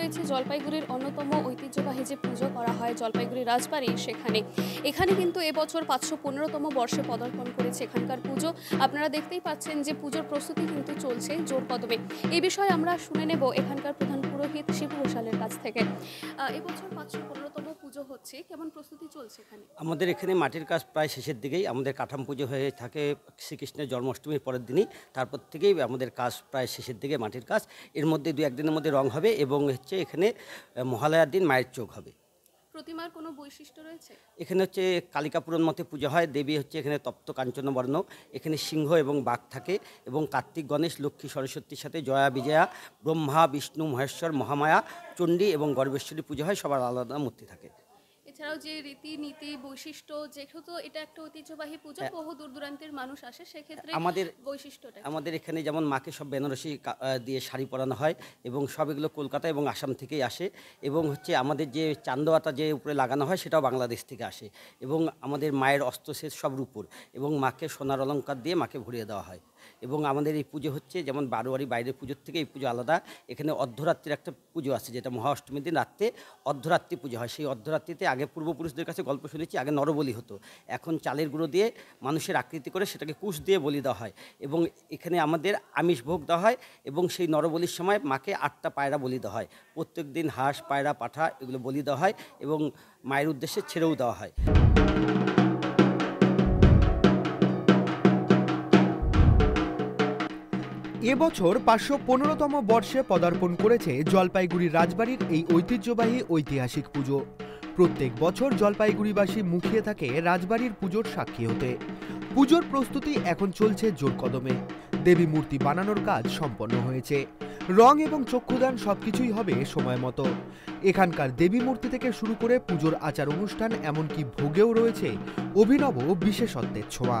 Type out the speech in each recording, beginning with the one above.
রয়েছে জলপাইগুড়ির অন্যতম ঐতিহ্যবাহী যে পুজো করা হয় জলপাইগুড়ি রাজবাড়ি এখানে কিন্তু এবছর 515তম বর্ষে পদার্পণ করেছে এখানকার পুজো। আপনারা দেখতেই পাচ্ছেন যে পুজোর প্রস্তুতি কিন্তু চলছে জোর কদমে। এই বিষয়ে আমরা শুনে নেব এখানকার প্রধান পুরোহিত শিবু ঘোষালের কাছ থেকে। এবছর 515তম পুজো হচ্ছে, কেমন প্রস্তুতি চলছে এখানে? আমাদের এখানে মাটির কাজ প্রায় শেষের দিকেই। আমাদের কাঠাম পুজো হয়ে থাকে শ্রীকৃষ্ণের জন্মাষ্টমীর পরের দিনই, তারপর থেকেই আমাদের কাজ প্রায় শেষের দিকে মাটির কাজ। এর মধ্যে 2-1 দিনের মধ্যে রং হবে এবং এখানে মহালয়ার দিন মায়ের চোখ হবে। প্রতিমার কোনো বৈশিষ্ট্য রয়েছে? এখানে কালিকা পুরাণ মতে পুজো হয়। দেবী এখানে তপ্ত কাঞ্চনবর্ণ, এখানে সিংহ এবং বাঘ থাকে এবং কার্তিক, গণেশ, লক্ষ্মী, সরস্বতীর সাথে জয়া, বিজয়া, ব্রহ্মা, বিষ্ণু, মহেশ্বর, মহামায়া, চণ্ডী এবং গর্ভেশ্বরী পুজো হয়। সবার আলাদা মূর্তি থাকে। এছাড়াও যে রীতিনীতি বৈশিষ্ট্য, যেহেতু এটা একটা ঐতিহ্যবাহী পুজো, বহু দূর দূরান্তের মানুষ আসে, সেক্ষেত্রে আমাদের এখানে যেমন মাকে সব বেনারসি দিয়ে শাড়ি পরানো হয় এবং সব এগুলো কলকাতা এবং আসাম থেকেই আসে এবং আমাদের যে চান্দোয়াটা যে উপরে লাগানো হয় সেটাও বাংলাদেশ থেকে আসে এবং আমাদের মায়ের অস্ত্রশেষ সব রূপোর এবং মাকে সোনার অলংকার দিয়ে মাকে ভরিয়ে দেওয়া হয়। এবং আমাদের এই পুজো যেমন বারোয়ারি বাইরের পুজোর থেকে এই পুজো আলাদা। এখানে অর্ধরাত্রির একটা পুজো আছে, যেটা মহা অষ্টমীর দিন রাত্রে অর্ধরাত্রি পুজো হয়। সেই অর্ধরাত্রিতে আগে পূর্বপুরুষদের কাছে গল্প শুনেছি, আগে নরবলি হতো, এখন চালের গুঁড়ো দিয়ে মানুষের আকৃতি করে সেটাকে কুশ দিয়ে বলি দেওয়া হয় এবং এখানে আমাদের আমিষ ভোগ দেওয়া হয় এবং সেই নরবলির সময় মাকে 8টা পায়রা বলি দেওয়া হয়। প্রত্যেক দিন হাঁস, পায়রা, পাঠা এগুলো বলি দেওয়া হয় এবং মায়ের উদ্দেশ্যে ছেড়েও দেওয়া হয়। এবছর 515তম বর্ষে পদার্পণ করেছে জলপাইগুড়ি রাজবাড়ির এই ঐতিহ্যবাহী ঐতিহাসিক পুজো। প্রত্যেক বছর জলপাইগুড়িবাসী মুখিয়ে থাকে রাজবাড়ির পুজোর সাক্ষী হতে। পুজোর প্রস্তুতি এখন চলছে জোর কদমে। দেবী মূর্তি বানানোর কাজ সম্পন্ন হয়েছে। রং এবং চক্ষুদান সবকিছুই হবে সময় মতো। এখানকার দেবী মূর্তি থেকে শুরু করে পুজোর আচার অনুষ্ঠান, এমনকি ভোগেও রয়েছে অভিনব বিশেষত্বের ছোঁয়া।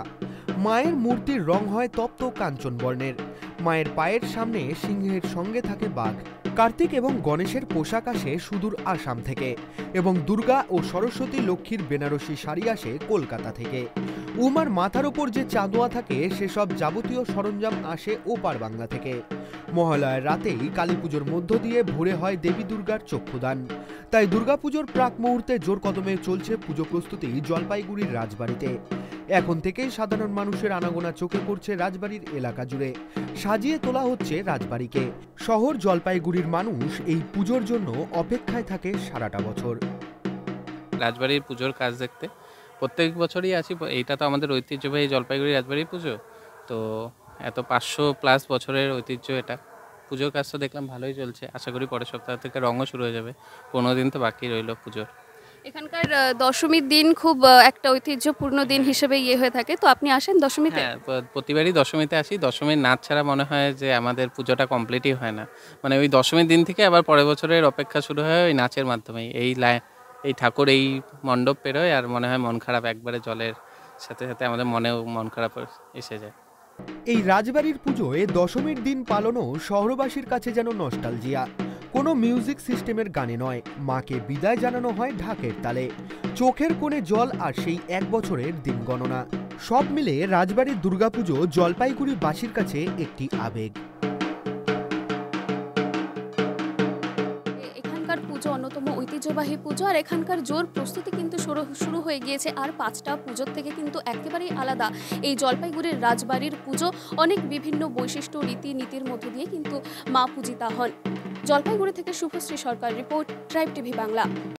মায়ের মূর্তির রং হয় তপ্ত কাঞ্চন বর্ণের। মায়ের পায়ের সামনে সিংহের সঙ্গে থাকে বাঘ। কার্তিক এবং গণেশের পোশাক আসে সুদূর আসাম থেকে এবং দুর্গা ও সরস্বতী লক্ষ্মীর বেনারসি শাড়ি আসে কলকাতা থেকে। উমার মাথার ওপর যে চাঁদোয়া থাকে সেসব যাবতীয় সরঞ্জাম আসে ওপার বাংলা থেকে। মহালয়ার রাতেই কালী পুজোর মধ্য দিয়ে ভরে হয় দেবী দুর্গার চক্ষুদান। তাই দুর্গাপুজোর প্রাক মুহূর্তে জোর কদমে চলছে পুজো প্রস্তুতি জলপাইগুড়ির রাজবাড়িতে। এখন থেকেই সাধারণ মানুষের আনাগোনা চোখে পড়ছে রাজবাড়ির এলাকা জুড়ে। সাজিয়ে তোলা হচ্ছে রাজবাড়িকে। শহর জলপাইগুড়ির মানুষ এই পুজোর জন্য অপেক্ষায় থাকে সারাটা বছর। রাজবাড়ির পুজোর কাজ দেখতে প্রত্যেক বছরই আছি। এইটা তো আমাদের ঐতিহ্যবাহী জলপাইগুড়ি রাজবাড়ির পুজো, তো এত 500+ বছরের ঐতিহ্য এটা। পুজোর কাজটা দেখলাম ভালোই চলছে। আশা করি পরের সপ্তাহ থেকে রঙও শুরু হয়ে যাবে। 15 দিন তো বাকি রইল পুজোর। এখানকার দশমীর দিন খুব একটা ঐতিহ্যপূর্ণ দিন হিসেবে হয়ে থাকে, তো আপনি আসেন দশমীতে? হ্যাঁ, প্রতিবারই দশমীতে আসি। দশমীর নাচ ছাড়া মনে হয় যে আমাদের পুজোটা কমপ্লিটই হয় না। মানে ওই দশমীর দিন থেকে আবার পরের বছরের অপেক্ষা শুরু হয় ওই নাচের মাধ্যমেই। এই ঠাকুর এই মণ্ডপ পেরোয় আর মনে হয় মন খারাপ একবারে জলের সাথে সাথে আমাদের মনেও মন খারাপ এসে যায়। এই রাজবাড়ির পুজোয় দশমীর দিন পালনও শহরবাসীর কাছে যেন নস্টালজিয়া। কোনো মিউজিক সিস্টেমের গানে নয়, মাকে বিদায় জানানো হয় ঢাকের তালে। চোখের কোণে জল আর সেই 1 বছরের দিন গণনা। সব মিলে রাজবাড়ির দুর্গাপুজো জলপাইগুড়িবাসীর কাছে একটি আবেগ। এখানকার পুজো অন্যতম ঐতিহ্যবাহী পুজো, আর এখানকার জোর প্রস্তুতি কিন্তু শুরু হয়ে গিয়েছে। আর 5টা পুজোর থেকে কিন্তু একেবারেই আলাদা এই জলপাইগুড়ির রাজবাড়ির পুজো। অনেক বিভিন্ন বৈশিষ্ট্য, রীতিনীতির মধ্য দিয়ে কিন্তু মা পূজিতা হন। জলপাইগুড়ি থেকে শুভশ্রী সরকার রিপোর্ট, ট্রাইব টিভি বাংলা।